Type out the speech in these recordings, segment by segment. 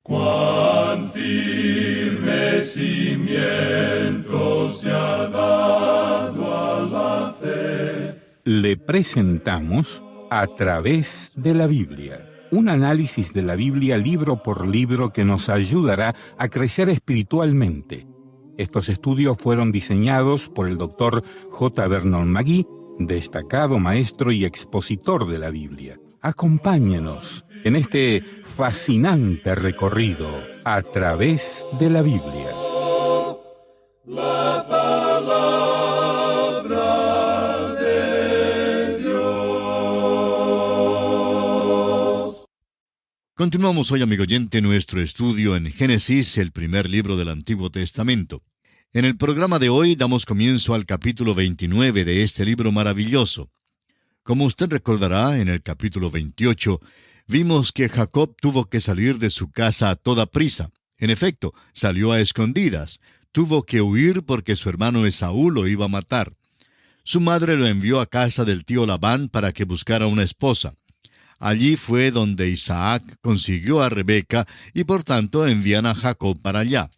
Cuán firme cimiento se ha dado a la fe. Le presentamos A través de la Biblia, un análisis de la Biblia libro por libro que nos ayudará a crecer espiritualmente. Estos estudios fueron diseñados por el Dr. J. Vernon McGee, destacado maestro y expositor de la Biblia. Acompáñenos en este fascinante recorrido a través de la Biblia. La palabra de Dios. Continuamos hoy, amigo oyente, nuestro estudio en Génesis, el primer libro del Antiguo Testamento. En el programa de hoy damos comienzo al capítulo 29 de este libro maravilloso. Como usted recordará, en el capítulo 28, vimos que Jacob tuvo que salir de su casa a toda prisa. En efecto, salió a escondidas. Tuvo que huir porque su hermano Esaú lo iba a matar. Su madre lo envió a casa del tío Labán para que buscara una esposa. Allí fue donde Isaac consiguió a Rebeca y por tanto envían a Jacob para allá.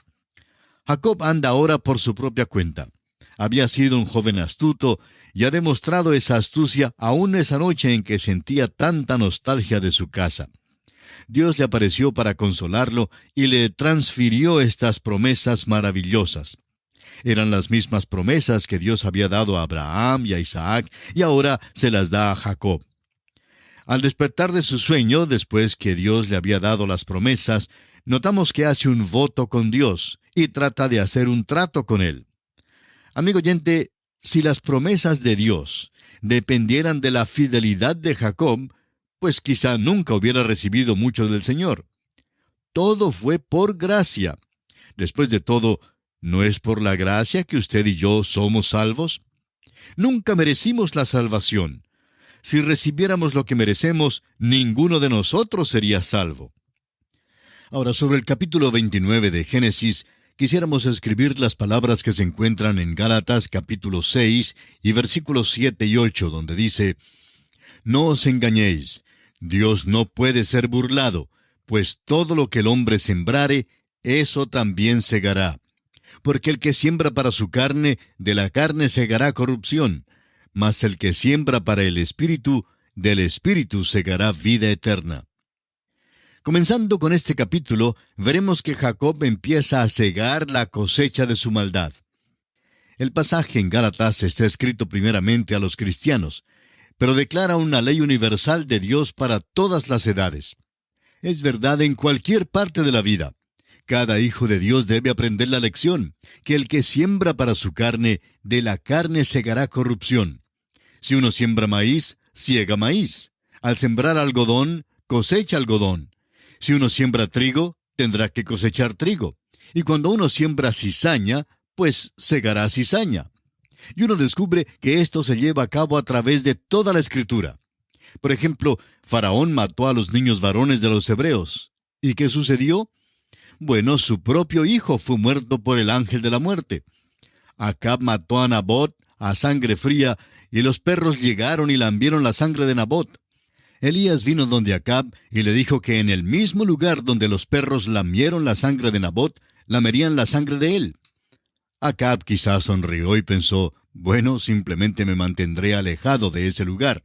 Jacob anda ahora por su propia cuenta. Había sido un joven astuto y ha demostrado esa astucia aún esa noche en que sentía tanta nostalgia de su casa. Dios le apareció para consolarlo y le transfirió estas promesas maravillosas. Eran las mismas promesas que Dios había dado a Abraham y a Isaac, y ahora se las da a Jacob. Al despertar de su sueño, después que Dios le había dado las promesas, notamos que hace un voto con Dios y trata de hacer un trato con Él. Amigo oyente, si las promesas de Dios dependieran de la fidelidad de Jacob, pues quizá nunca hubiera recibido mucho del Señor. Todo fue por gracia. Después de todo, ¿no es por la gracia que usted y yo somos salvos? Nunca merecimos la salvación. Si recibiéramos lo que merecemos, ninguno de nosotros sería salvo. Ahora, sobre el capítulo 29 de Génesis, quisiéramos escribir las palabras que se encuentran en Gálatas capítulo 6 y versículos 7 y 8, donde dice: No os engañéis, Dios no puede ser burlado, pues todo lo que el hombre sembrare, eso también segará. Porque el que siembra para su carne, de la carne segará corrupción, mas el que siembra para el Espíritu, del Espíritu segará vida eterna. Comenzando con este capítulo, veremos que Jacob empieza a cegar la cosecha de su maldad. El pasaje en Gálatas está escrito primeramente a los cristianos, pero declara una ley universal de Dios para todas las edades. Es verdad en cualquier parte de la vida. Cada hijo de Dios debe aprender la lección, que el que siembra para su carne, de la carne segará corrupción. Si uno siembra maíz, siega maíz. Al sembrar algodón, cosecha algodón. Si uno siembra trigo, tendrá que cosechar trigo. Y cuando uno siembra cizaña, pues segará cizaña. Y uno descubre que esto se lleva a cabo a través de toda la Escritura. Por ejemplo, Faraón mató a los niños varones de los hebreos. ¿Y qué sucedió? Bueno, su propio hijo fue muerto por el ángel de la muerte. Acab mató a Nabot a sangre fría, y los perros llegaron y lambieron la sangre de Nabot. Elías vino donde Acab y le dijo que en el mismo lugar donde los perros lamieron la sangre de Nabot, lamerían la sangre de él. Acab quizás sonrió y pensó: bueno, simplemente me mantendré alejado de ese lugar.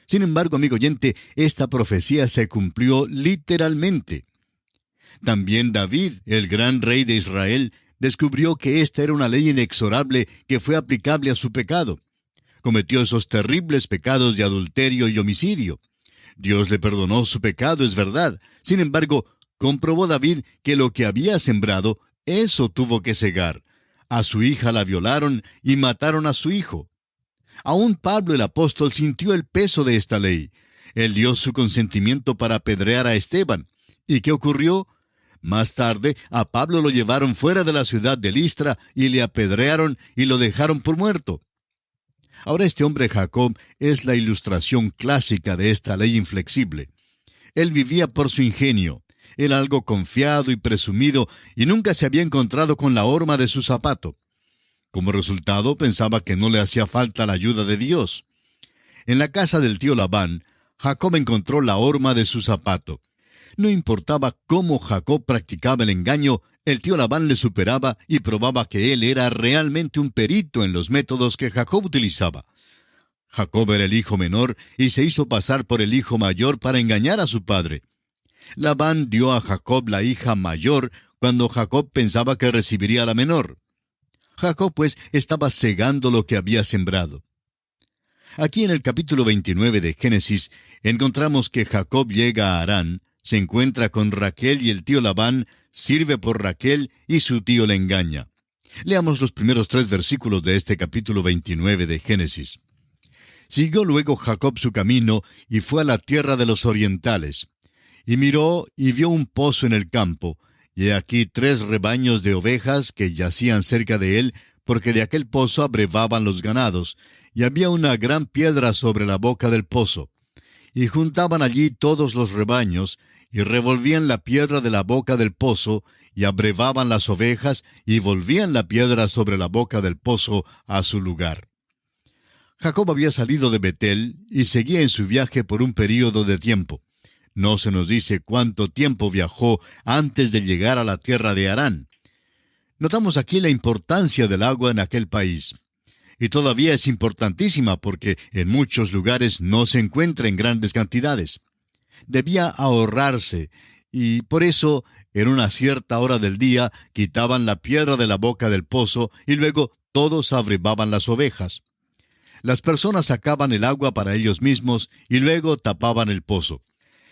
Sin embargo, amigo oyente, esta profecía se cumplió literalmente. También David, el gran rey de Israel, descubrió que esta era una ley inexorable que fue aplicable a su pecado. Cometió esos terribles pecados de adulterio y homicidio. Dios le perdonó su pecado, es verdad. Sin embargo, comprobó David que lo que había sembrado, eso tuvo que cegar. A su hija la violaron y mataron a su hijo. Aún Pablo el apóstol sintió el peso de esta ley. Él dio su consentimiento para apedrear a Esteban. ¿Y qué ocurrió? Más tarde, a Pablo lo llevaron fuera de la ciudad de Listra y le apedrearon y lo dejaron por muerto. Ahora este hombre Jacob es la ilustración clásica de esta ley inflexible. Él vivía por su ingenio. Era algo confiado y presumido y nunca se había encontrado con la horma de su zapato. Como resultado, pensaba que no le hacía falta la ayuda de Dios. En la casa del tío Labán, Jacob encontró la horma de su zapato. No importaba cómo Jacob practicaba el engaño, el tío Labán le superaba y probaba que él era realmente un perito en los métodos que Jacob utilizaba. Jacob era el hijo menor y se hizo pasar por el hijo mayor para engañar a su padre. Labán dio a Jacob la hija mayor cuando Jacob pensaba que recibiría la menor. Jacob, pues, estaba cegando lo que había sembrado. Aquí en el capítulo 29 de Génesis encontramos que Jacob llega a Harán, se encuentra con Raquel y el tío Labán sirve por Raquel y su tío le engaña. Leamos los primeros 3 versículos de este capítulo 29 de Génesis. Siguió luego Jacob su camino y fue a la tierra de los orientales. Y miró y vio un pozo en el campo, y he aquí 3 rebaños de ovejas que yacían cerca de él, porque de aquel pozo abrevaban los ganados, y había una gran piedra sobre la boca del pozo. Y juntaban allí todos los rebaños, y revolvían la piedra de la boca del pozo, y abrevaban las ovejas, y volvían la piedra sobre la boca del pozo a su lugar. Jacob había salido de Betel, y seguía en su viaje por un período de tiempo. No se nos dice cuánto tiempo viajó antes de llegar a la tierra de Harán. Notamos aquí la importancia del agua en aquel país. Y todavía es importantísima porque en muchos lugares no se encuentra en grandes cantidades. Debía ahorrarse, y por eso, en una cierta hora del día, quitaban la piedra de la boca del pozo, y luego todos abrevaban las ovejas. Las personas sacaban el agua para ellos mismos, y luego tapaban el pozo.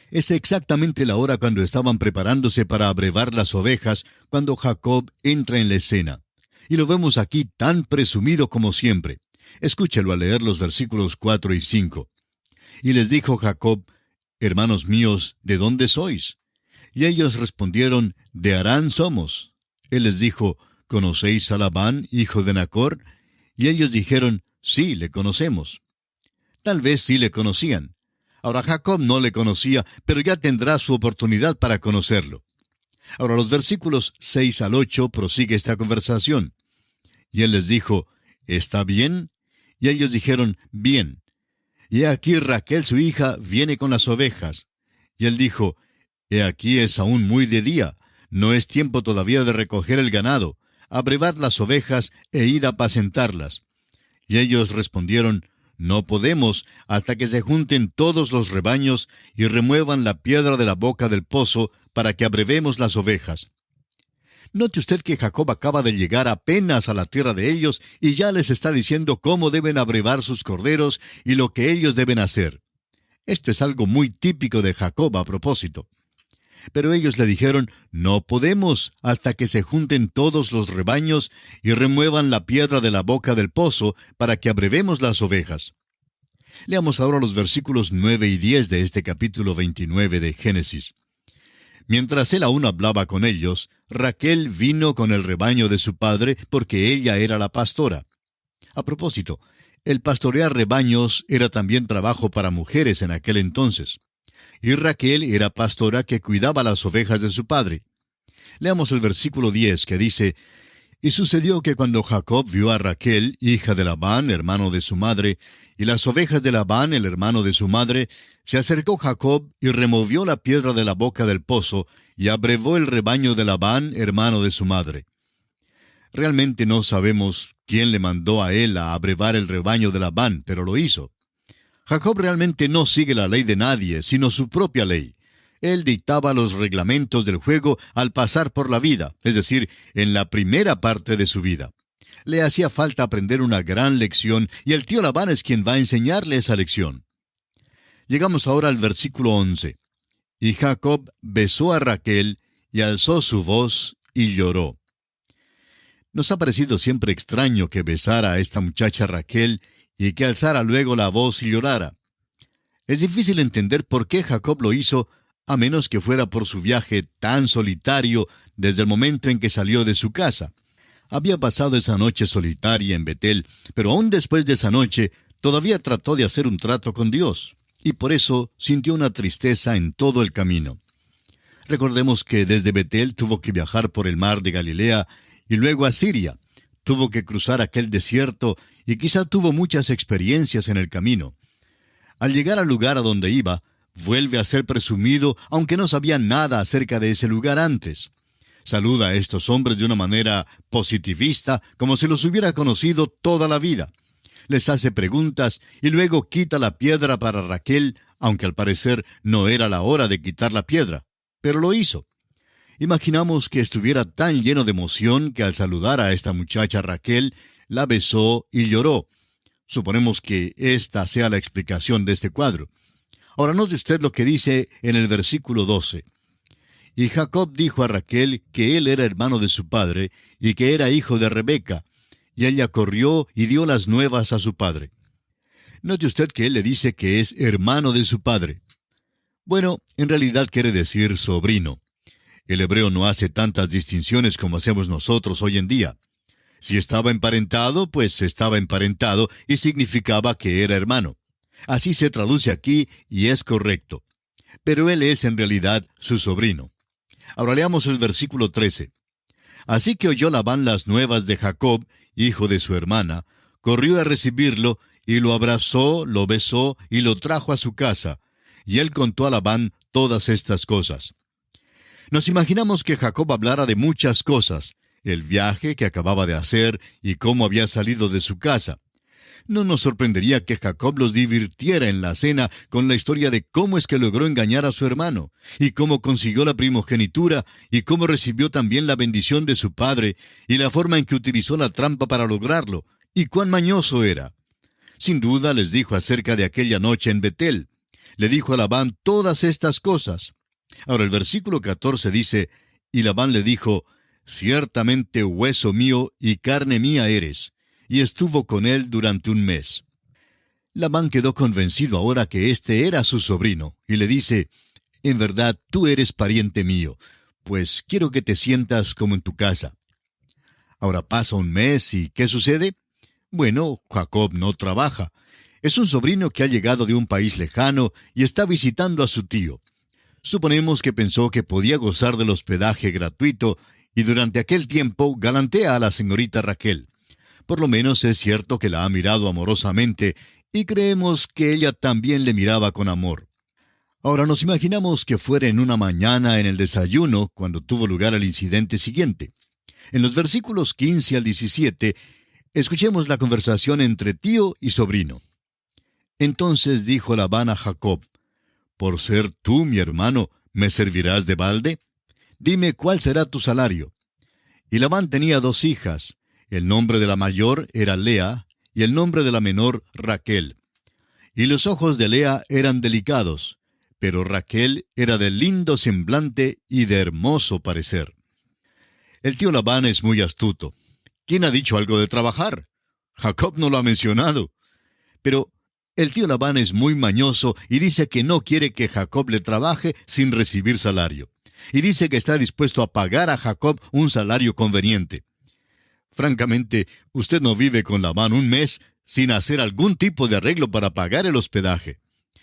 Es exactamente la hora cuando estaban preparándose para abrevar las ovejas, cuando Jacob entra en la escena. Y lo vemos aquí tan presumido como siempre. Escúchelo al leer los versículos 4 y 5. Y les dijo Jacob: Hermanos míos, ¿de dónde sois? Y ellos respondieron: De Harán somos. Él les dijo: ¿Conocéis a Labán, hijo de Nachor? Y ellos dijeron: Sí, le conocemos. Tal vez sí le conocían. Ahora Jacob no le conocía, pero ya tendrá su oportunidad para conocerlo. Ahora los versículos 6 al 8 prosigue esta conversación. Y él les dijo: ¿Está bien? Y ellos dijeron: Bien. Y he aquí Raquel su hija viene con las ovejas. Y él dijo: He aquí es aún muy de día, no es tiempo todavía de recoger el ganado, abrevad las ovejas e id a apacentarlas. Y ellos respondieron: No podemos hasta que se junten todos los rebaños y remuevan la piedra de la boca del pozo para que abrevemos las ovejas. Note usted que Jacob acaba de llegar apenas a la tierra de ellos y ya les está diciendo cómo deben abrevar sus corderos y lo que ellos deben hacer. Esto es algo muy típico de Jacob a propósito. Pero ellos le dijeron: No podemos hasta que se junten todos los rebaños y remuevan la piedra de la boca del pozo para que abrevemos las ovejas. Leamos ahora los versículos 9 y 10 de este capítulo 29 de Génesis. Mientras él aún hablaba con ellos, Raquel vino con el rebaño de su padre, porque ella era la pastora. A propósito, el pastorear rebaños era también trabajo para mujeres en aquel entonces. Y Raquel era pastora que cuidaba las ovejas de su padre. Leamos el versículo 10 que dice: Y sucedió que cuando Jacob vio a Raquel, hija de Labán, hermano de su madre, y las ovejas de Labán, el hermano de su madre, se acercó Jacob y removió la piedra de la boca del pozo, y abrevó el rebaño de Labán, hermano de su madre. Realmente no sabemos quién le mandó a él a abrevar el rebaño de Labán, pero lo hizo. Jacob realmente no sigue la ley de nadie, sino su propia ley. Él dictaba los reglamentos del juego al pasar por la vida, es decir, en la primera parte de su vida. Le hacía falta aprender una gran lección, y el tío Labán es quien va a enseñarle esa lección. Llegamos ahora al versículo 11. Y Jacob besó a Raquel, y alzó su voz, y lloró. Nos ha parecido siempre extraño que besara a esta muchacha Raquel, y que alzara luego la voz y llorara. Es difícil entender por qué Jacob lo hizo, a menos que fuera por su viaje tan solitario desde el momento en que salió de su casa. Había pasado esa noche solitaria en Betel, pero aún después de esa noche todavía trató de hacer un trato con Dios, y por eso sintió una tristeza en todo el camino. Recordemos que desde Betel tuvo que viajar por el mar de Galilea y luego a Siria. Tuvo que cruzar aquel desierto y quizá tuvo muchas experiencias en el camino. Al llegar al lugar a donde iba, vuelve a ser presumido, aunque no sabía nada acerca de ese lugar antes. Saluda a estos hombres de una manera positivista, como si los hubiera conocido toda la vida. Les hace preguntas y luego quita la piedra para Raquel, aunque al parecer no era la hora de quitar la piedra, pero lo hizo. Imaginamos que estuviera tan lleno de emoción que al saludar a esta muchacha Raquel, la besó y lloró. Suponemos que esta sea la explicación de este cuadro. Ahora note usted lo que dice en el versículo 12. Y Jacob dijo a Raquel que él era hermano de su padre y que era hijo de Rebeca, y ella corrió y dio las nuevas a su padre. Note usted que él le dice que es hermano de su padre. Bueno, en realidad quiere decir sobrino. El hebreo no hace tantas distinciones como hacemos nosotros hoy en día. Si estaba emparentado, pues estaba emparentado y significaba que era hermano. Así se traduce aquí y es correcto. Pero él es en realidad su sobrino. Ahora leamos el versículo 13. Así que oyó Labán las nuevas de Jacob, hijo de su hermana, corrió a recibirlo, y lo abrazó, lo besó, y lo trajo a su casa. Y él contó a Labán todas estas cosas. Nos imaginamos que Jacob hablara de muchas cosas, el viaje que acababa de hacer y cómo había salido de su casa. No nos sorprendería que Jacob los divirtiera en la cena con la historia de cómo es que logró engañar a su hermano, y cómo consiguió la primogenitura, y cómo recibió también la bendición de su padre, y la forma en que utilizó la trampa para lograrlo, y cuán mañoso era. Sin duda les dijo acerca de aquella noche en Betel. Le dijo a Labán todas estas cosas. Ahora el versículo 14 dice, y Labán le dijo, ciertamente hueso mío y carne mía eres. Y estuvo con él durante un mes. Labán quedó convencido ahora que este era su sobrino, y le dice, en verdad tú eres pariente mío, pues quiero que te sientas como en tu casa. Ahora pasa un mes, ¿y qué sucede? Bueno, Jacob no trabaja. Es un sobrino que ha llegado de un país lejano y está visitando a su tío. Suponemos que pensó que podía gozar del hospedaje gratuito, y durante aquel tiempo galantea a la señorita Raquel. Por lo menos es cierto que la ha mirado amorosamente, y creemos que ella también le miraba con amor. Ahora nos imaginamos que fuera en una mañana en el desayuno cuando tuvo lugar el incidente siguiente. En los versículos 15 al 17, escuchemos la conversación entre tío y sobrino. Entonces dijo Labán a Jacob, «Por ser tú mi hermano, ¿me servirás de balde? Dime cuál será tu salario». Y Labán tenía 2 hijas. El nombre de la mayor era Lea, y el nombre de la menor Raquel. Y los ojos de Lea eran delicados, pero Raquel era de lindo semblante y de hermoso parecer. El tío Labán es muy astuto. ¿Quién ha dicho algo de trabajar? Jacob no lo ha mencionado. Pero el tío Labán es muy mañoso y dice que no quiere que Jacob le trabaje sin recibir salario. Y dice que está dispuesto a pagar a Jacob un salario conveniente. Francamente, usted no vive con Labán un mes sin hacer algún tipo de arreglo para pagar el hospedaje.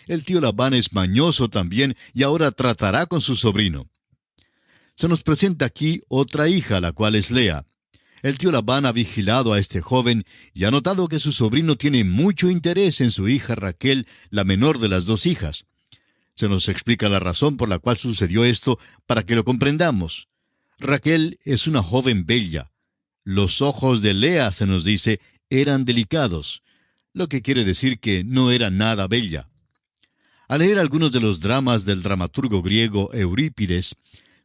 El tío Labán es mañoso también y ahora tratará con su sobrino. Se nos presenta aquí otra hija, la cual es Lea. El tío Labán ha vigilado a este joven y ha notado que su sobrino tiene mucho interés en su hija Raquel, la menor de las 2 hijas. Se nos explica la razón por la cual sucedió esto para que lo comprendamos. Raquel es una joven bella. Los ojos de Lea, se nos dice, eran delicados, lo que quiere decir que no era nada bella. Al leer algunos de los dramas del dramaturgo griego Eurípides,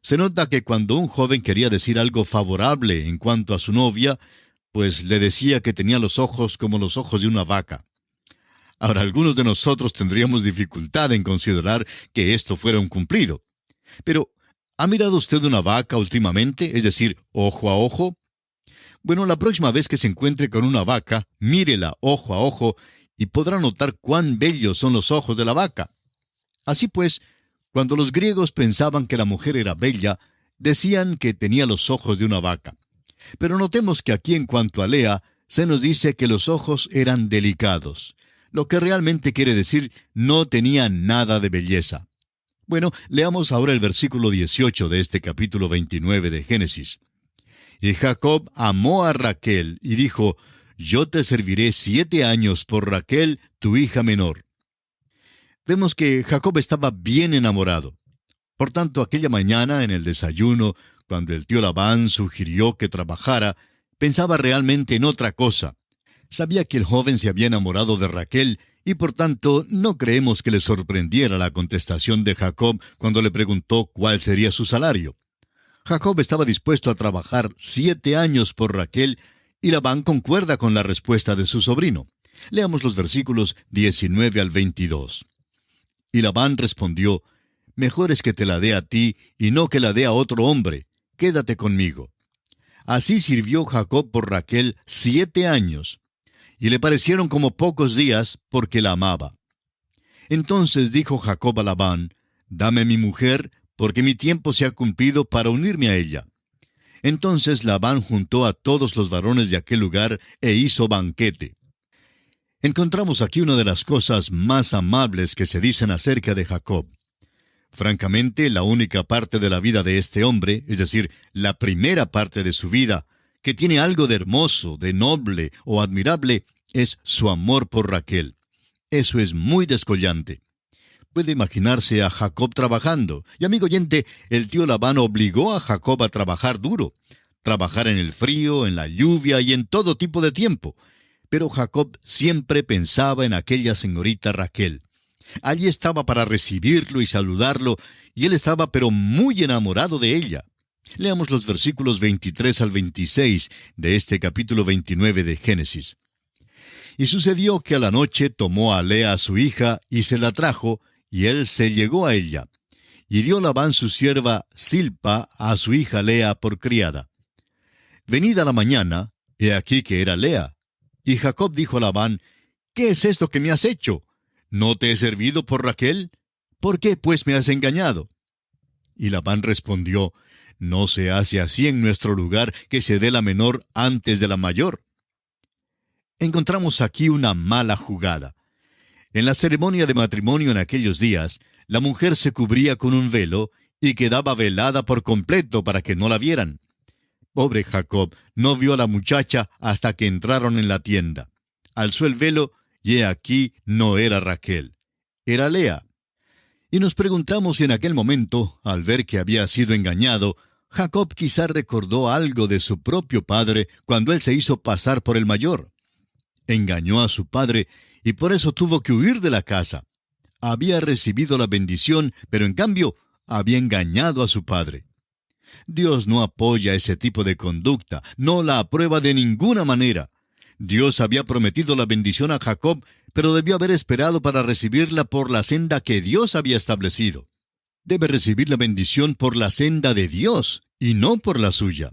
se nota que cuando un joven quería decir algo favorable en cuanto a su novia, pues le decía que tenía los ojos como los ojos de una vaca. Ahora, algunos de nosotros tendríamos dificultad en considerar que esto fuera un cumplido. Pero, ¿ha mirado usted una vaca últimamente, es decir, ojo a ojo? Bueno, la próxima vez que se encuentre con una vaca, mírela ojo a ojo y podrá notar cuán bellos son los ojos de la vaca. Así pues, cuando los griegos pensaban que la mujer era bella, decían que tenía los ojos de una vaca. Pero notemos que aquí en cuanto a Lea, se nos dice que los ojos eran delicados, lo que realmente quiere decir no tenía nada de belleza. Bueno, leamos ahora el versículo 18 de este capítulo 29 de Génesis. Y Jacob amó a Raquel y dijo, «Yo te serviré 7 años por Raquel, tu hija menor». Vemos que Jacob estaba bien enamorado. Por tanto, aquella mañana en el desayuno, cuando el tío Labán sugirió que trabajara, pensaba realmente en otra cosa. Sabía que el joven se había enamorado de Raquel, y por tanto no creemos que le sorprendiera la contestación de Jacob cuando le preguntó cuál sería su salario. Jacob estaba dispuesto a trabajar 7 años por Raquel, y Labán concuerda con la respuesta de su sobrino. Leamos los versículos 19 al 22. Y Labán respondió: Mejor es que te la dé a ti, y no que la dé a otro hombre. Quédate conmigo. Así sirvió Jacob por Raquel 7 años, y le parecieron como pocos días, porque la amaba. Entonces dijo Jacob a Labán: Dame mi mujer, porque mi tiempo se ha cumplido para unirme a ella. Entonces Labán juntó a todos los varones de aquel lugar e hizo banquete. Encontramos aquí una de las cosas más amables que se dicen acerca de Jacob. Francamente, la única parte de la vida de este hombre, es decir, la primera parte de su vida, que tiene algo de hermoso, de noble o admirable, es su amor por Raquel. Eso es muy descollante. Puede imaginarse a Jacob trabajando. Y amigo oyente, el tío Labán obligó a Jacob a trabajar duro. Trabajar en el frío, en la lluvia y en todo tipo de tiempo. Pero Jacob siempre pensaba en aquella señorita Raquel. Allí estaba para recibirlo y saludarlo, y él estaba pero muy enamorado de ella. Leamos los versículos 23 al 26 de este capítulo 29 de Génesis. Y sucedió que a la noche tomó a Lea su hija y se la trajo, y él se llegó a ella. Y dio Labán su sierva Silpa a su hija Lea por criada. Venida la mañana, he aquí que era Lea. Y Jacob dijo a Labán: ¿Qué es esto que me has hecho? ¿No te he servido por Raquel? ¿Por qué, pues, me has engañado? Y Labán respondió: No se hace así en nuestro lugar, que se dé la menor antes de la mayor. Encontramos aquí una mala jugada. En la ceremonia de matrimonio en aquellos días, la mujer se cubría con un velo y quedaba velada por completo para que no la vieran. Pobre Jacob no vio a la muchacha hasta que entraron en la tienda. Alzó el velo y he aquí no era Raquel, era Lea. Y nos preguntamos si en aquel momento, al ver que había sido engañado, Jacob quizá recordó algo de su propio padre cuando él se hizo pasar por el mayor. Engañó a su padre y por eso tuvo que huir de la casa. Había recibido la bendición, pero en cambio había engañado a su padre. Dios no apoya ese tipo de conducta, no la aprueba de ninguna manera. Dios había prometido la bendición a Jacob, pero debió haber esperado para recibirla por la senda que Dios había establecido. Debe recibir la bendición por la senda de Dios, y no por la suya.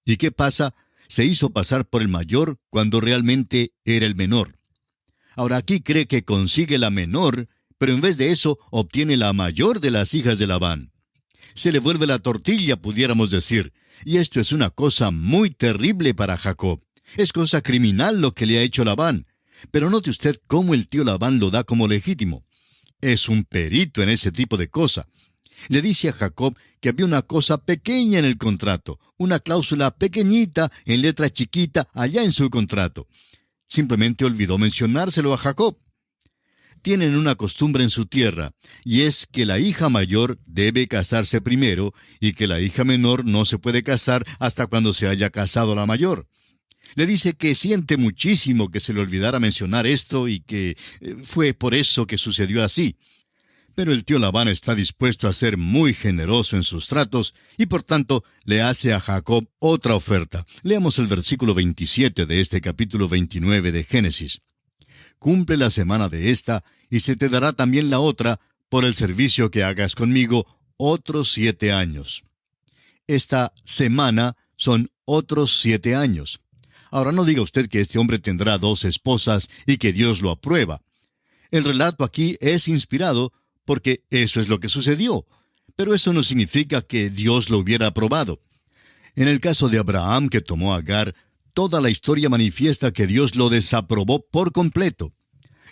¿Y qué pasa? Se hizo pasar por el mayor cuando realmente era el menor. Ahora aquí cree que consigue la menor, pero en vez de eso obtiene la mayor de las hijas de Labán. Se le vuelve la tortilla, pudiéramos decir, y esto es una cosa muy terrible para Jacob. Es cosa criminal lo que le ha hecho Labán. Pero note usted cómo el tío Labán lo da como legítimo. Es un perito en ese tipo de cosa. Le dice a Jacob que había una cosa pequeña en el contrato, una cláusula pequeñita en letra chiquita allá en su contrato. Simplemente olvidó mencionárselo a Jacob. Tienen una costumbre en su tierra, y es que la hija mayor debe casarse primero, y que la hija menor no se puede casar hasta cuando se haya casado la mayor. Le dice que siente muchísimo que se le olvidara mencionar esto y que fue por eso que sucedió así. Pero el tío Labán está dispuesto a ser muy generoso en sus tratos y por tanto le hace a Jacob otra oferta. Leamos el versículo 27 de este capítulo 29 de Génesis. Cumple la semana de esta y se te dará también la otra por el servicio que hagas conmigo otros 7 años. Esta semana son otros 7 años. Ahora no diga usted que este hombre tendrá 2 esposas y que Dios lo aprueba. El relato aquí es inspirado porque eso es lo que sucedió. Pero eso no significa que Dios lo hubiera aprobado. En el caso de Abraham que tomó a Agar, toda la historia manifiesta que Dios lo desaprobó por completo.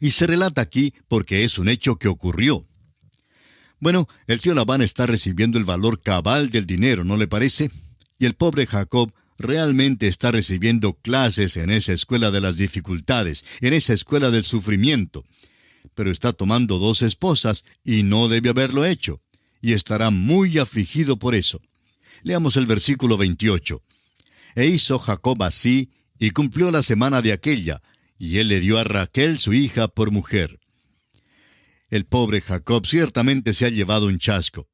Y se relata aquí porque es un hecho que ocurrió. Bueno, el tío Labán está recibiendo el valor cabal del dinero, ¿no le parece? Y el pobre Jacob realmente está recibiendo clases en esa escuela de las dificultades, en esa escuela del sufrimiento. pero está tomando 2 esposas y no debe haberlo hecho, y estará muy afligido por eso. Leamos el versículo 28. E hizo Jacob así, y cumplió la semana de aquella, y él le dio a Raquel su hija por mujer. El pobre Jacob ciertamente se ha llevado un chasco.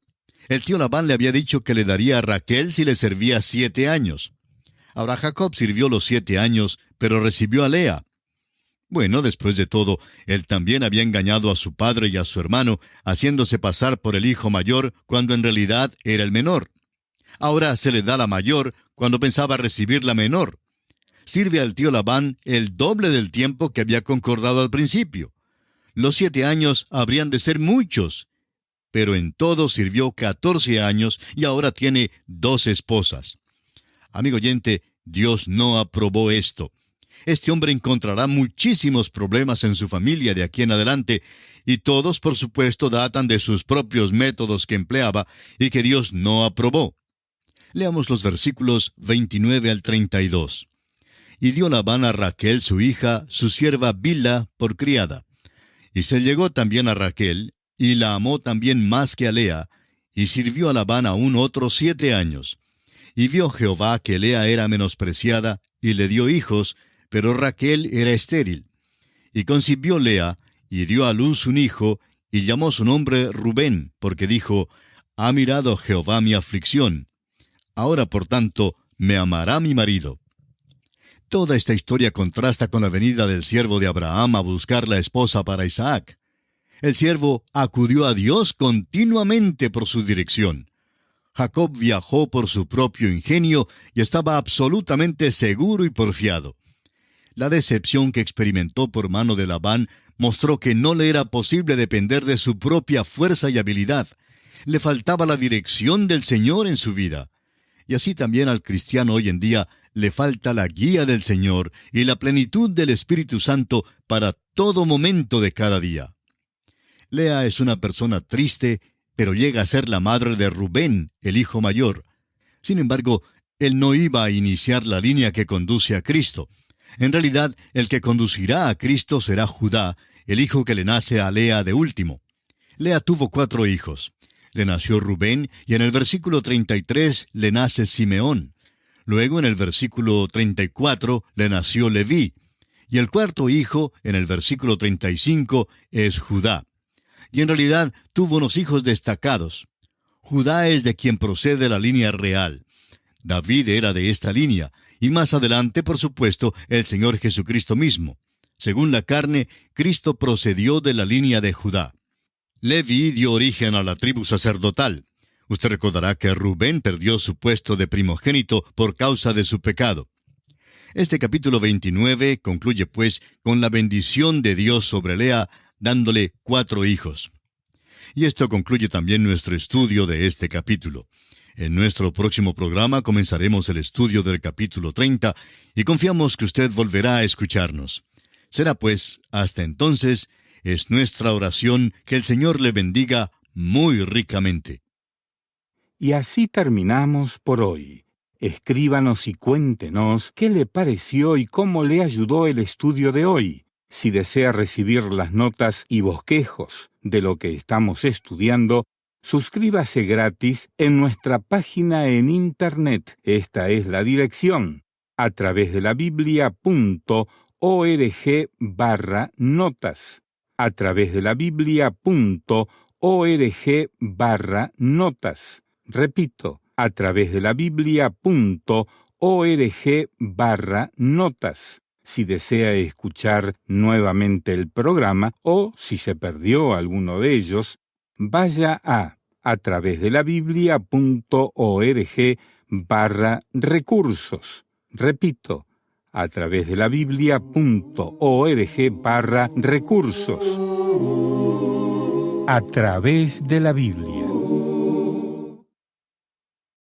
El tío Labán le había dicho que le daría a Raquel si le servía 7 años. Ahora Jacob sirvió los 7 años, pero recibió a Lea. Bueno, después de todo, él también había engañado a su padre y a su hermano, haciéndose pasar por el hijo mayor cuando en realidad era el menor. Ahora se le da la mayor cuando pensaba recibir la menor. Sirve al tío Labán el doble del tiempo que había concordado al principio. Los 7 años habrían de ser muchos, pero en todo sirvió 14 años y ahora tiene 2 esposas. Amigo oyente, Dios no aprobó esto. Este hombre encontrará muchísimos problemas en su familia de aquí en adelante, y todos, por supuesto, datan de sus propios métodos que empleaba y que Dios no aprobó. Leamos los versículos 29 al 32. Y dio Labán a Raquel su hija, su sierva Bilha, por criada. Y se llegó también a Raquel, y la amó también más que a Lea, y sirvió a Labán aún otros 7 años. Y vio Jehová que Lea era menospreciada, y le dio hijos, pero Raquel era estéril. Y concibió Lea, y dio a luz un hijo, y llamó su nombre Rubén, porque dijo, ha mirado Jehová mi aflicción. Ahora, por tanto, me amará mi marido. Toda esta historia contrasta con la venida del siervo de Abraham a buscar la esposa para Isaac. El siervo acudió a Dios continuamente por su dirección. Jacob viajó por su propio ingenio y estaba absolutamente seguro y porfiado. La decepción que experimentó por mano de Labán mostró que no le era posible depender de su propia fuerza y habilidad. Le faltaba la dirección del Señor en su vida. Y así también al cristiano hoy en día le falta la guía del Señor y la plenitud del Espíritu Santo para todo momento de cada día. Lea es una persona triste, pero llega a ser la madre de Rubén, el hijo mayor. Sin embargo, él no iba a iniciar la línea que conduce a Cristo. En realidad, el que conducirá a Cristo será Judá, el hijo que le nace a Lea de último. Lea tuvo 4 hijos. Le nació Rubén, y en el versículo 33 le nace Simeón. Luego, en el versículo 34, le nació Leví. Y el 4.º hijo, en el versículo 35, es Judá. Y en realidad tuvo unos hijos destacados. Judá es de quien procede la línea real. David era de esta línea, y más adelante, por supuesto, el Señor Jesucristo mismo. Según la carne, Cristo procedió de la línea de Judá. Leví dio origen a la tribu sacerdotal. Usted recordará que Rubén perdió su puesto de primogénito por causa de su pecado. Este capítulo 29 concluye, pues, con la bendición de Dios sobre Lea, dándole 4 hijos. Y esto concluye también nuestro estudio de este capítulo. En nuestro próximo programa comenzaremos el estudio del capítulo 30 y confiamos que usted volverá a escucharnos. Será pues, hasta entonces, es nuestra oración que el Señor le bendiga muy ricamente. Y así terminamos por hoy. Escríbanos y cuéntenos qué le pareció y cómo le ayudó el estudio de hoy. Si desea recibir las notas y bosquejos de lo que estamos estudiando, suscríbase gratis en nuestra página en Internet. Esta es la dirección: atravesdelabiblia.org/notas. atravesdelabiblia.org/notas. Repito, atravesdelabiblia.org/notas. Si desea escuchar nuevamente el programa o si se perdió alguno de ellos, vaya a atravesdelabiblia.org/recursos. Repito, atravesdelabiblia.org/recursos. A través de la Biblia.